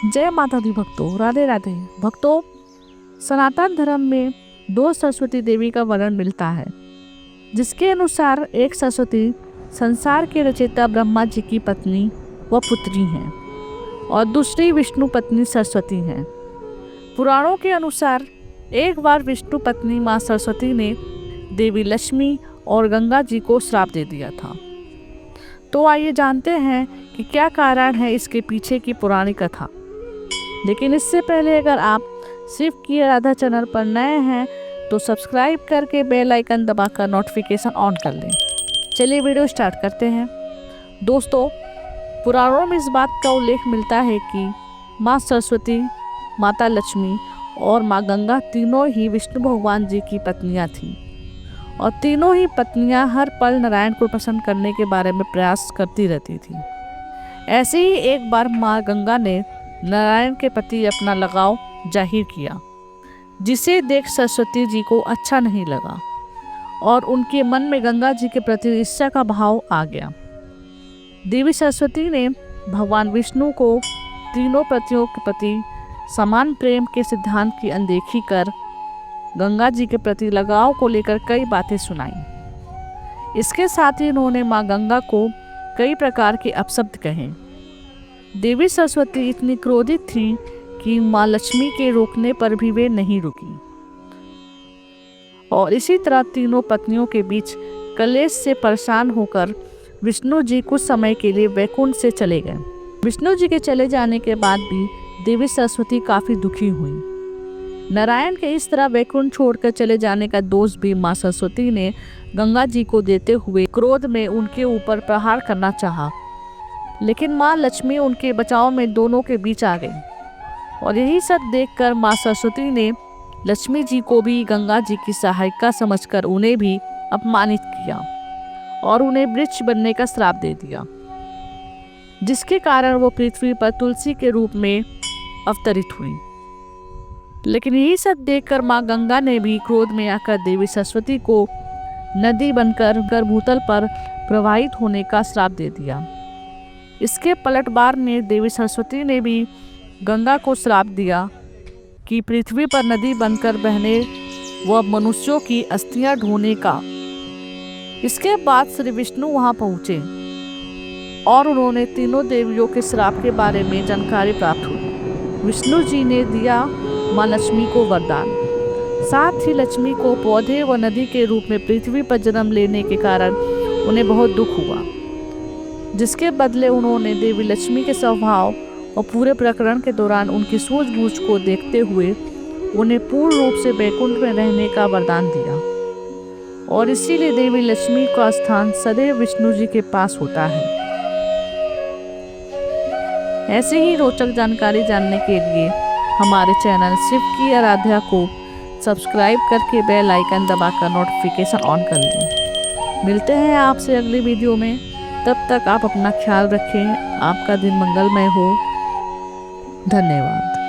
जय माता दी भक्तों, राधे राधे भक्तों। सनातन धर्म में दो सरस्वती देवी का वर्णन मिलता है, जिसके अनुसार एक सरस्वती संसार के रचयिता ब्रह्मा जी की पत्नी व पुत्री हैं और दूसरी विष्णु पत्नी सरस्वती हैं। पुराणों के अनुसार एक बार विष्णु पत्नी माँ सरस्वती ने देवी लक्ष्मी और गंगा जी को श्राप दे दिया था। तो आइए जानते हैं कि क्या कारण है इसके पीछे की पुरानी कथा। लेकिन इससे पहले अगर आप शिव की आराधना चैनल पर नए हैं तो सब्सक्राइब करके बेल आइकन दबाकर नोटिफिकेशन ऑन कर लें। चलिए वीडियो स्टार्ट करते हैं। दोस्तों, पुराणों में इस बात का उल्लेख मिलता है कि माँ सरस्वती, माता लक्ष्मी और माँ गंगा तीनों ही विष्णु भगवान जी की पत्नियाँ थीं और तीनों ही पत्नियाँ हर पल नारायण को प्रसन्न करने के बारे में प्रयास करती रहती थीं। ऐसे ही एक बार माँ गंगा ने नारायण के प्रति अपना लगाव जाहिर किया, जिसे देख सरस्वती जी को अच्छा नहीं लगा और उनके मन में गंगा जी के प्रति ईर्ष्या का भाव आ गया। देवी सरस्वती ने भगवान विष्णु को तीनों पतियों के प्रति समान प्रेम के सिद्धांत की अनदेखी कर गंगा जी के प्रति लगाव को लेकर कई बातें सुनाई। इसके साथ ही उन्होंने माँ गंगा को कई प्रकार के अपशब्द कहे। देवी सरस्वती इतनी क्रोधित थी कि माँ लक्ष्मी के रोकने पर भी वे नहीं रुकी और इसी तरह तीनों पत्नियों के बीच कलेश से परेशान होकर विष्णु जी कुछ समय के लिए वैकुंठ से चले गए। विष्णु जी के चले जाने के बाद भी देवी सरस्वती काफ़ी दुखी हुई। नारायण के इस तरह वैकुंठ छोड़कर चले जाने का दोष भी माँ सरस्वती ने गंगा जी को देते हुए क्रोध में उनके ऊपर प्रहार करना चाहा, लेकिन माँ लक्ष्मी उनके बचाव में दोनों के बीच आ गई और यही सब देखकर माँ सरस्वती ने लक्ष्मी जी को भी गंगा जी की सहायिका समझकर उन्हें भी अपमानित किया और उन्हें वृक्ष बनने का श्राप दे दिया, जिसके कारण वो पृथ्वी पर तुलसी के रूप में अवतरित हुई। लेकिन यही सब देखकर माँ गंगा ने भी क्रोध में आकर देवी सरस्वती को नदी बनकर भूतल पर प्रवाहित होने का श्राप दे दिया। इसके पलटवार में देवी सरस्वती ने भी गंगा को श्राप दिया कि पृथ्वी पर नदी बनकर बहने व मनुष्यों की अस्थियां ढोने का। इसके बाद श्री विष्णु वहां पहुंचे और उन्होंने तीनों देवियों के श्राप के बारे में जानकारी प्राप्त हुई। विष्णु जी ने दिया माँ लक्ष्मी को वरदान, साथ ही लक्ष्मी को पौधे व नदी के रूप में पृथ्वी पर जन्म लेने के कारण उन्हें बहुत दुख हुआ, जिसके बदले उन्होंने देवी लक्ष्मी के स्वभाव और पूरे प्रकरण के दौरान उनकी सूझबूझ को देखते हुए उन्हें पूर्ण रूप से वैकुंठ में रहने का वरदान दिया और इसीलिए देवी लक्ष्मी का स्थान सदैव विष्णु जी के पास होता है। ऐसे ही रोचक जानकारी जानने के लिए हमारे चैनल शिव की आराध्या को सब्सक्राइब करके बेल आइकन दबाकर नोटिफिकेशन ऑन कर लें। मिलते हैं आपसे अगली वीडियो में। तब तक आप अपना ख्याल रखें। आपका दिन मंगलमय हो। धन्यवाद।